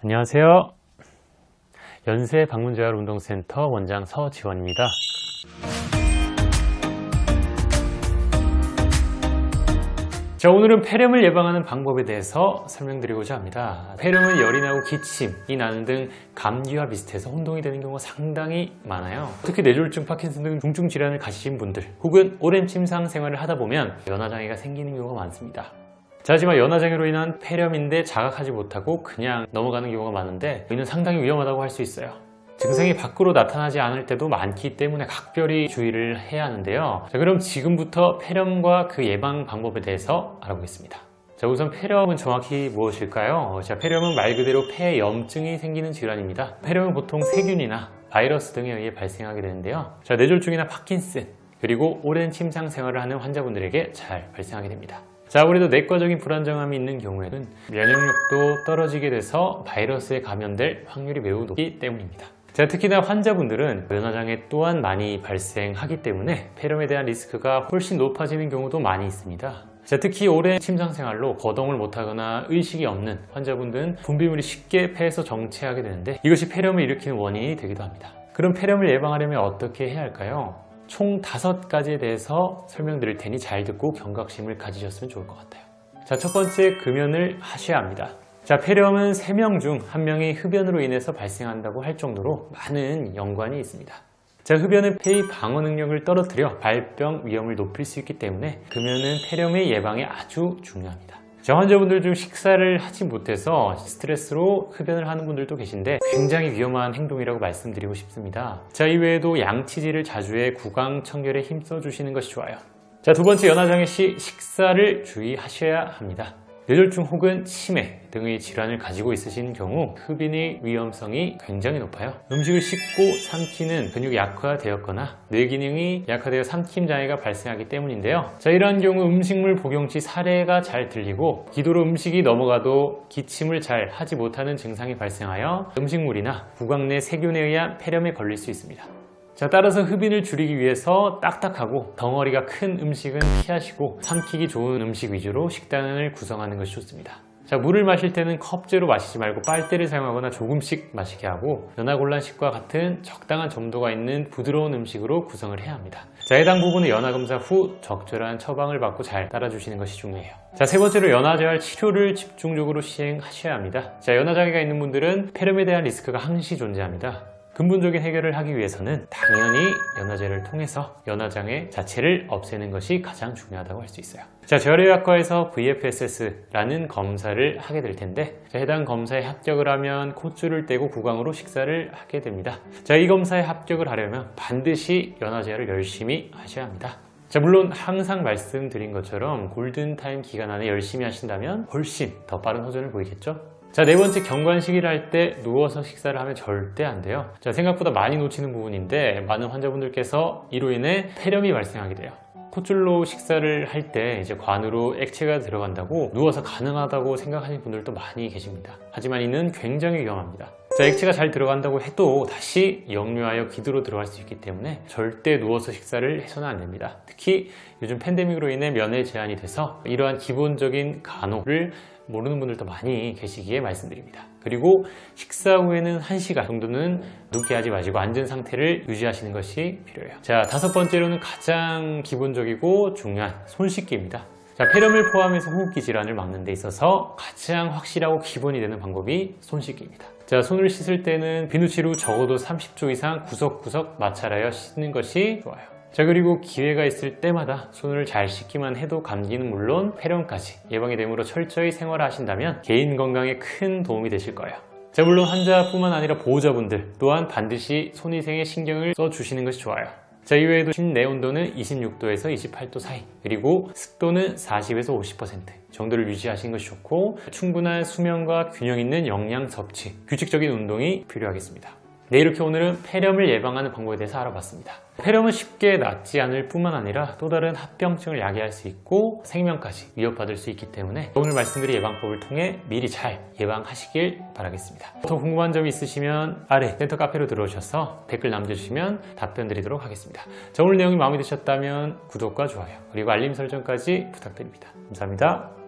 안녕하세요. 연세방문재활운동센터 원장 서지원입니다. 자, 오늘은 폐렴을 예방하는 방법에 대해서 설명드리고자 합니다. 폐렴은 열이 나고 기침이 나는 등 감기와 비슷해서 혼동이 되는 경우가 상당히 많아요. 특히 뇌졸중, 파킨슨 등 중증 질환을 가지신 분들 혹은 오랜 침상 생활을 하다 보면 연화장애가 생기는 경우가 많습니다. 자, 하지만 연화장애로 인한 폐렴인데 자각하지 못하고 그냥 넘어가는 경우가 많은데 이는 상당히 위험하다고 할 수 있어요. 증상이 밖으로 나타나지 않을 때도 많기 때문에 각별히 주의를 해야 하는데요. 자, 그럼 지금부터 폐렴과 그 예방 방법에 대해서 알아보겠습니다. 자, 우선 폐렴은 정확히 무엇일까요? 자, 폐렴은 말 그대로 폐염증이 생기는 질환입니다. 폐렴은 보통 세균이나 바이러스 등에 의해 발생하게 되는데요. 자, 뇌졸중이나 파킨슨 그리고 오랜 침상 생활을 하는 환자분들에게 잘 발생하게 됩니다. 자, 아무래도 내과적인 불안정함이 있는 경우에는 면역력도 떨어지게 돼서 바이러스에 감염될 확률이 매우 높기 때문입니다. 자, 특히나 환자분들은 연화장애 또한 많이 발생하기 때문에 폐렴에 대한 리스크가 훨씬 높아지는 경우도 많이 있습니다. 자, 특히 오랜 침상 생활로 거동을 못하거나 의식이 없는 환자분들은 분비물이 쉽게 폐에서 정체하게 되는데 이것이 폐렴을 일으키는 원인이 되기도 합니다. 그럼 폐렴을 예방하려면 어떻게 해야 할까요? 총 5가지에 대해서 설명드릴 테니 잘 듣고 경각심을 가지셨으면 좋을 것 같아요. 자, 첫 번째, 금연을 하셔야 합니다. 자, 폐렴은 3명 중 1명이 흡연으로 인해서 발생한다고 할 정도로 많은 연관이 있습니다. 자, 흡연은 폐의 방어 능력을 떨어뜨려 발병 위험을 높일 수 있기 때문에 금연은 폐렴의 예방에 아주 중요합니다. 자, 환자분들 중 식사를 하지 못해서 스트레스로 흡연을 하는 분들도 계신데 굉장히 위험한 행동이라고 말씀드리고 싶습니다. 자, 이외에도 양치질을 자주 해 구강 청결에 힘써주시는 것이 좋아요. 자, 두 번째, 연화장애 시 식사를 주의하셔야 합니다. 뇌졸중 혹은 치매 등의 질환을 가지고 있으신 경우 흡인의 위험성이 굉장히 높아요. 음식을 씹고 삼키는 근육이 약화되었거나 뇌 기능이 약화되어 삼킴 장애가 발생하기 때문인데요. 자, 이러한 경우 음식물 복용 시 사례가 잘 들리고 기도로 음식이 넘어가도 기침을 잘 하지 못하는 증상이 발생하여 음식물이나 구강 내 세균에 의한 폐렴에 걸릴 수 있습니다. 자, 따라서 흡인을 줄이기 위해서 딱딱하고 덩어리가 큰 음식은 피하시고 삼키기 좋은 음식 위주로 식단을 구성하는 것이 좋습니다. 자, 물을 마실 때는 컵째로 마시지 말고 빨대를 사용하거나 조금씩 마시게 하고 연화곤란식과 같은 적당한 점도가 있는 부드러운 음식으로 구성을 해야 합니다. 자, 해당 부분은 연화검사 후 적절한 처방을 받고 잘 따라주시는 것이 중요해요. 자, 세 번째로 연화재활 치료를 집중적으로 시행하셔야 합니다. 자, 연화장애가 있는 분들은 폐렴에 대한 리스크가 항시 존재합니다. 근본적인 해결을 하기 위해서는 당연히 연화제를 통해서 연화장애 자체를 없애는 것이 가장 중요하다고 할 수 있어요. 자, 재활의학과에서 VFSS라는 검사를 하게 될 텐데 자, 해당 검사에 합격을 하면 콧줄을 떼고 구강으로 식사를 하게 됩니다. 자, 이 검사에 합격을 하려면 반드시 연화제를 열심히 하셔야 합니다. 자, 물론 항상 말씀드린 것처럼 골든타임 기간 안에 열심히 하신다면 훨씬 더 빠른 호전을 보이겠죠? 자, 네 번째, 경관식을 할 때 누워서 식사를 하면 절대 안 돼요. 자, 생각보다 많이 놓치는 부분인데 많은 환자분들께서 이로 인해 폐렴이 발생하게 돼요. 콧줄로 식사를 할 때 이제 관으로 액체가 들어간다고 누워서 가능하다고 생각하시는 분들도 많이 계십니다. 하지만 이는 굉장히 위험합니다. 자, 액체가 잘 들어간다고 해도 다시 역류하여 기도로 들어갈 수 있기 때문에 절대 누워서 식사를 해서는 안 됩니다. 특히 요즘 팬데믹으로 인해 면회 제한이 돼서 이러한 기본적인 간호를 모르는 분들도 많이 계시기에 말씀드립니다. 그리고 식사 후에는 1시간 정도는 눕게 하지 마시고 앉은 상태를 유지하시는 것이 필요해요. 자, 5번째로는 가장 기본적이고 중요한 손 씻기입니다. 자, 폐렴을 포함해서 호흡기 질환을 막는 데 있어서 가장 확실하고 기본이 되는 방법이 손 씻기입니다. 자, 손을 씻을 때는 비누칠로 적어도 30초 이상 구석구석 마찰하여 씻는 것이 좋아요. 자, 그리고 기회가 있을 때마다 손을 잘 씻기만 해도 감기는 물론 폐렴까지 예방이 되므로 철저히 생활하신다면 개인 건강에 큰 도움이 되실 거예요. 자, 물론 환자뿐만 아니라 보호자분들 또한 반드시 손위생에 신경을 써주시는 것이 좋아요. 자, 이외에도 실내 온도는 26도에서 28도 사이 그리고 습도는 40에서 50% 정도를 유지하시는 것이 좋고 충분한 수면과 균형 있는 영양 섭취, 규칙적인 운동이 필요하겠습니다. 네, 이렇게 오늘은 폐렴을 예방하는 방법에 대해서 알아봤습니다. 폐렴은 쉽게 낫지 않을 뿐만 아니라 또 다른 합병증을 야기할 수 있고 생명까지 위협받을 수 있기 때문에 오늘 말씀드린 예방법을 통해 미리 잘 예방하시길 바라겠습니다. 더 궁금한 점이 있으시면 아래 센터 카페로 들어오셔서 댓글 남겨주시면 답변 드리도록 하겠습니다. 자, 오늘 내용이 마음에 드셨다면 구독과 좋아요 그리고 알림 설정까지 부탁드립니다. 감사합니다.